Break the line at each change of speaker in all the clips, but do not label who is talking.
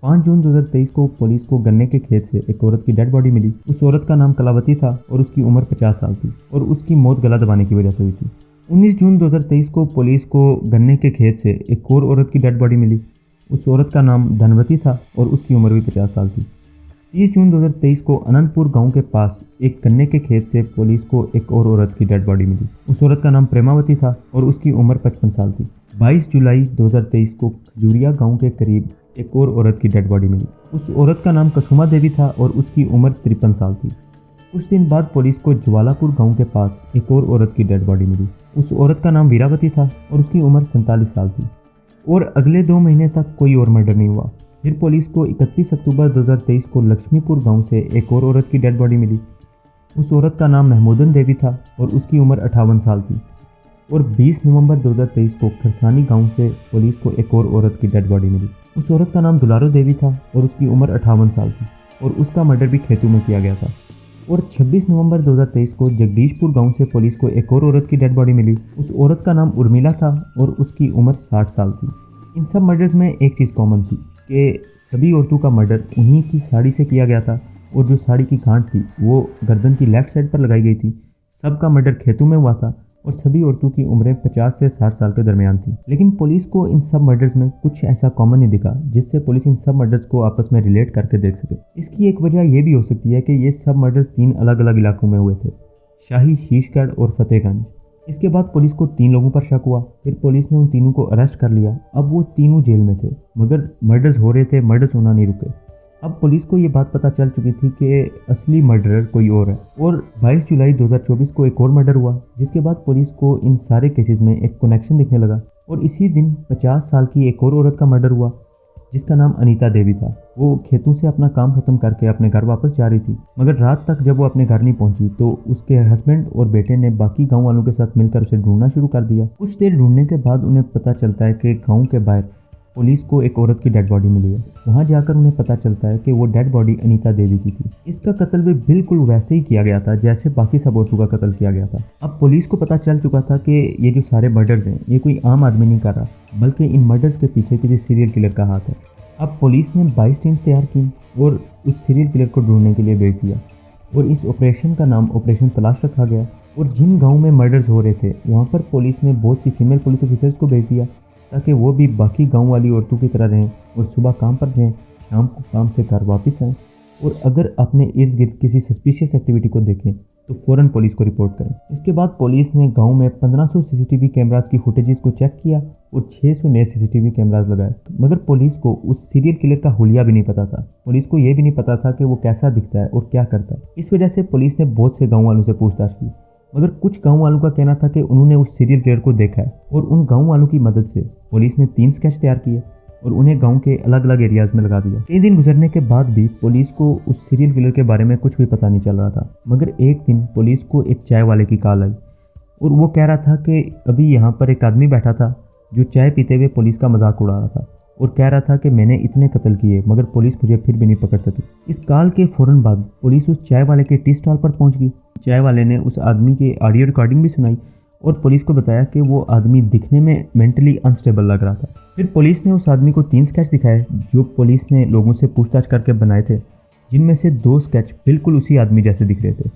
5 जून 2023 को पुलिस को गन्ने के खेत से एक औरत की डेड बॉडी मिली। उस औरत का नाम कलावती था और उसकी उम्र 50 साल थी और उसकी मौत गला दबाने की वजह से हुई थी। 19 जून 2023 को पुलिस को गन्ने के खेत से एक और औरत की डेड बॉडी मिली। उस औरत का नाम धनवती था और उसकी उम्र भी 50 साल थी। 30 जून 2023 को अनंतपुर गांव के पास एक गन्ने के खेत से पुलिस को एक और औरत की डेड बॉडी मिली। उस औरत का नाम प्रेमावती था और उसकी उम्र 55 साल थी। 22 जुलाई 2023 को खजूरिया गांव के करीब एक और औरत की डेड बॉडी मिली। उस औरत का नाम कुसुमा देवी था और उसकी उम्र 53 साल थी। कुछ दिन बाद पुलिस को ज्वालापुर गांव के पास एक और औरत की डेड बॉडी मिली। उस औरत का नाम वीरावती था और उसकी उम्र 47 साल थी। और अगले 2 महीने तक कोई और मर्डर नहीं हुआ। फिर पुलिस को 31 अक्टूबर 2023 को लक्ष्मीपुर गांव से एक और औरत की डेड बॉडी मिली। उस औरत का नाम महमूदन देवी था और उसकी उम्र 58 साल थी। और 20 नवंबर 2023 को खरसानी गांव से पुलिस को एक और औरत की डेड बॉडी मिली। उस औरत का नाम दुलारो देवी था और उसकी उम्र 58 साल थी और उसका मर्डर भी खेतों में किया गया था। और 26 नवंबर 2023 को जगदीशपुर गांव से पुलिस को एक और औरत की डेड बॉडी मिली। उस औरत का नाम उर्मिला था और उसकी उम्र 60 साल थी। इन सब मर्डर्स में एक चीज़ कॉमन थी कि सभी औरतों का मर्डर उन्हीं की साड़ी से किया गया था और जो साड़ी की गांठ थी वो गर्दन की लेफ्ट साइड पर लगाई गई थी। सबका मर्डर खेतों में हुआ था और सभी औरतों की उम्रें 50 से 60 साल के दरमियान थी। लेकिन पुलिस को इन सब मर्डर्स में कुछ ऐसा कॉमन नहीं दिखा जिससे पुलिस इन सब मर्डर्स को आपस में रिलेट करके देख सके। इसकी एक वजह यह भी हो सकती है कि ये सब मर्डर्स 3 अलग अलग इलाकों में हुए थे, शाही, शीशगढ़ और फतेहगंज। इसके बाद पुलिस को 3 लोगों पर शक हुआ। फिर पुलिस ने उन तीनों को अरेस्ट कर लिया। अब वो तीनों जेल में थे मगर मर्डर्स हो रहे थे, मर्डर्स होना नहीं रुके। अब पुलिस को ये बात पता चल चुकी थी कि असली मर्डरर कोई और है। और 22 जुलाई 2024 को एक और मर्डर हुआ जिसके बाद पुलिस को इन सारे केसेस में एक कनेक्शन दिखने लगा। और इसी दिन 50 साल की एक और औरत का मर्डर हुआ जिसका नाम अनीता देवी था। वो खेतों से अपना काम खत्म करके अपने घर वापस जा रही थी मगर रात तक जब वो अपने घर नहीं पहुंची तो उसके हस्बैंड और बेटे ने बाकी गांव वालों के साथ मिलकर उसे ढूंढना शुरू कर दिया। कुछ देर ढूंढने के बाद उन्हें पता चलता है कि गांव के बाहर पुलिस को एक औरत की डेड बॉडी मिली है। वहां जाकर उन्हें पता चलता है कि वो डेड बॉडी अनीता देवी की थी। इसका कत्ल भी बिल्कुल वैसे ही किया गया था जैसे बाकी सब औरतों का कत्ल किया गया था। अब पुलिस को पता चल चुका था कि ये जो सारे मर्डर्स हैं ये कोई आम आदमी नहीं कर रहा बल्कि इन मर्डर्स के पीछे किसी सीरियल किलर का हाथ है। अब पुलिस ने 22 टीम्स तैयार की और उस सीरियल किलर को ढूंढने के लिए भेज दिया और इस ऑपरेशन का नाम ऑपरेशन तलाश रखा गया। और जिन गाँव में मर्डर्स हो रहे थे वहाँ पर पुलिस ने बहुत सी फीमेल पुलिस ऑफिसर्स को भेज दिया ताकि वो भी बाकी गांव वाली औरतों की तरह रहें और सुबह काम पर जाएं, शाम को काम से घर वापस आएं और अगर अपने इर्द गिर्द किसी सस्पिशियस एक्टिविटी को देखें तो फ़ौरन पुलिस को रिपोर्ट करें। इसके बाद पुलिस ने गांव में 1500 सीसीटीवी कैमरास की फुटेजेस को चेक किया और 600 नए सीसीटीवी कैमरास लगाए। मगर पुलिस को उस सीरियल किलर का हुलिया भी नहीं पता था। पुलिस को यह भी नहीं पता था कि वो कैसा दिखता है और क्या करता है। इस वजह से पुलिस ने बहुत से गाँव वालों से पूछताछ की मगर कुछ गांव वालों का कहना था कि उन्होंने उस सीरियल किलर को देखा है। और उन गांव वालों की मदद से पुलिस ने 3 स्केच तैयार किए और उन्हें गांव के अलग अलग एरियाज में लगा दिया। कई दिन गुजरने के बाद भी पुलिस को उस सीरियल किलर के बारे में कुछ भी पता नहीं चल रहा था। मगर एक दिन पुलिस को एक चाय वाले की कॉल आई और वो कह रहा था कि अभी यहाँ पर एक आदमी बैठा था जो चाय पीते हुए पुलिस का मजाक उड़ा रहा था और कह रहा था कि मैंने इतने कत्ल किए मगर पुलिस मुझे फिर भी नहीं पकड़ सकी। इस कॉल के फौरन बाद पुलिस उस चाय वाले के टी स्टॉल पर पहुंच गई। चाय वाले ने उस आदमी की ऑडियो रिकॉर्डिंग भी सुनाई और पुलिस को बताया कि वो आदमी दिखने में मेंटली अनस्टेबल लग रहा था। फिर पुलिस ने उस आदमी को 3 स्केच दिखाए जो पुलिस ने लोगों से पूछताछ करके बनाए थे, जिनमें से 2 स्केच बिल्कुल उसी आदमी जैसे दिख रहे थे।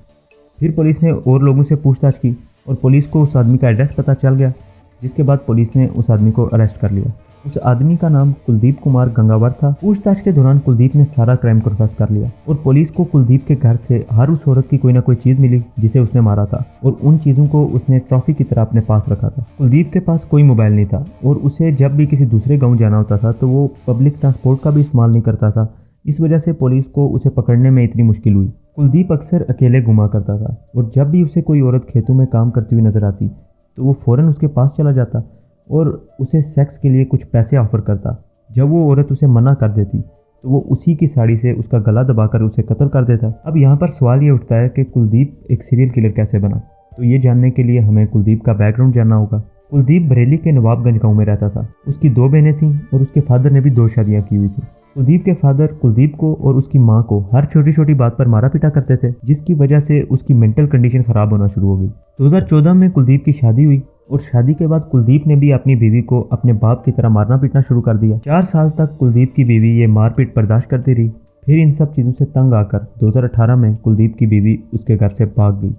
फिर पुलिस ने और लोगों से पूछताछ की और पुलिस को उस आदमी का एड्रेस पता चल गया, जिसके बाद पुलिस ने उस आदमी को अरेस्ट कर लिया। उस आदमी का नाम कुलदीप कुमार गंगावर था। पूछताछ के दौरान कुलदीप ने सारा क्राइम कन्फेस कर लिया और पुलिस को कुलदीप के घर से हर उस औरत की कोई ना कोई चीज मिली जिसे उसने मारा था और उन चीजों को उसने ट्रॉफी की तरह अपने पास रखा था। कुलदीप के पास कोई मोबाइल नहीं था और उसे जब भी किसी दूसरे गाँव जाना होता था तो वो पब्लिक ट्रांसपोर्ट का भी इस्तेमाल नहीं करता था। इस वजह से पुलिस को उसे पकड़ने में इतनी मुश्किल हुई। कुलदीप अक्सर अकेले घुमा करता था और जब भी उसे कोई औरत खेतों में काम करती हुई नजर आती तो वो फौरन उसके पास चला जाता और उसे सेक्स के लिए कुछ पैसे ऑफर करता। जब वो औरत उसे मना कर देती तो वो उसी की साड़ी से उसका गला दबाकर उसे कत्ल कर देता। अब यहाँ पर सवाल ये उठता है कि कुलदीप एक सीरियल किलर कैसे बना। तो ये जानने के लिए हमें कुलदीप का बैकग्राउंड जानना होगा। कुलदीप बरेली के नवाबगंज गांव में रहता था। उसकी 2 बहनें थीं और उसके फादर ने भी 2 शादियां की हुई थी। कुलदीप के फादर कुलदीप को और उसकी मां को हर छोटी छोटी बात पर मारा पीटा करते थे, जिसकी वजह से उसकी मेंटल कंडीशन खराब होना शुरू हो गई। 2014 में कुलदीप की शादी हुई और शादी के बाद कुलदीप ने भी अपनी बीवी को अपने बाप की तरह मारना पीटना शुरू कर दिया। 4 साल तक कुलदीप की बीवी ये मारपीट बर्दाश्त करती रही। फिर इन सब चीज़ों से तंग आकर 2018 में कुलदीप की बीवी उसके घर से भाग गई।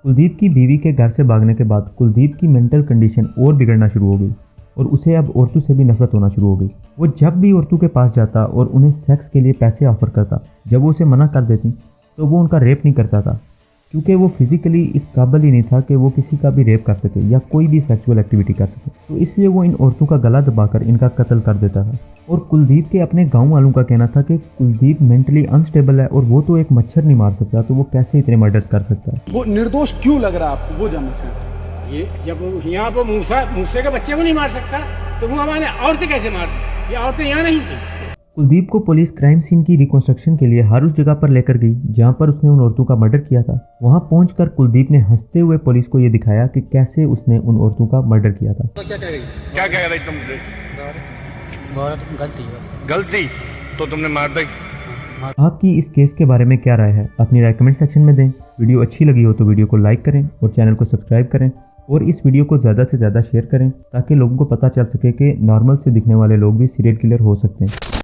कुलदीप की बीवी के घर से भागने के बाद कुलदीप की मेंटल कंडीशन और बिगड़ना शुरू हो गई और उसे अब औरतों से भी नफरत होना शुरू हो गई। वो जब भी औरतों के पास जाता और उन्हें सेक्स के लिए पैसे ऑफर करता, जब वो उसे मना कर देती तो वो उनका रेप नहीं करता था, क्योंकि वो फिजिकली इस काबिल ही नहीं था कि वो किसी का भी रेप कर सके या कोई भी सेक्सुअल एक्टिविटी कर सके। तो इसलिए वो इन औरतों का गला दबाकर इनका कत्ल कर देता था। और कुलदीप के अपने गांव वालों का कहना था कि कुलदीप मेंटली अनस्टेबल है और वो तो एक मच्छर नहीं मार सकता, तो वो कैसे इतने मर्डर्स कर सकता है।
वो निर्दोष क्यों लग रहा है आपको, वो जानना चाहते हैं।
ये जब यहाँ पर मूसा के बच्चे को नहीं मार सकता तो वो हमारे औरतें कैसे मार सकती? ये औरतें यहाँ नहीं थी।
कुलदीप को पुलिस क्राइम सीन की रिकंस्ट्रक्शन के लिए हर उस जगह पर लेकर गई जहां पर उसने उन औरतों का मर्डर किया था। वहां पहुंचकर कुलदीप ने हंसते हुए पुलिस को ये दिखाया कि कैसे उसने उन औरतों का मर्डर किया था।
तो क्या कह रही तुम? गलती तो तुमने मार दी।
आपकी इस केस के बारे में क्या राय है, अपनी राय कमेंट सेक्शन में दें। वीडियो अच्छी लगी हो तो वीडियो को लाइक करें और चैनल को सब्सक्राइब करें और इस वीडियो को ज़्यादा से ज़्यादा शेयर करें ताकि लोगों को पता चल सके कि नॉर्मल से दिखने वाले लोग भी सीरियल किलर हो सकते हैं।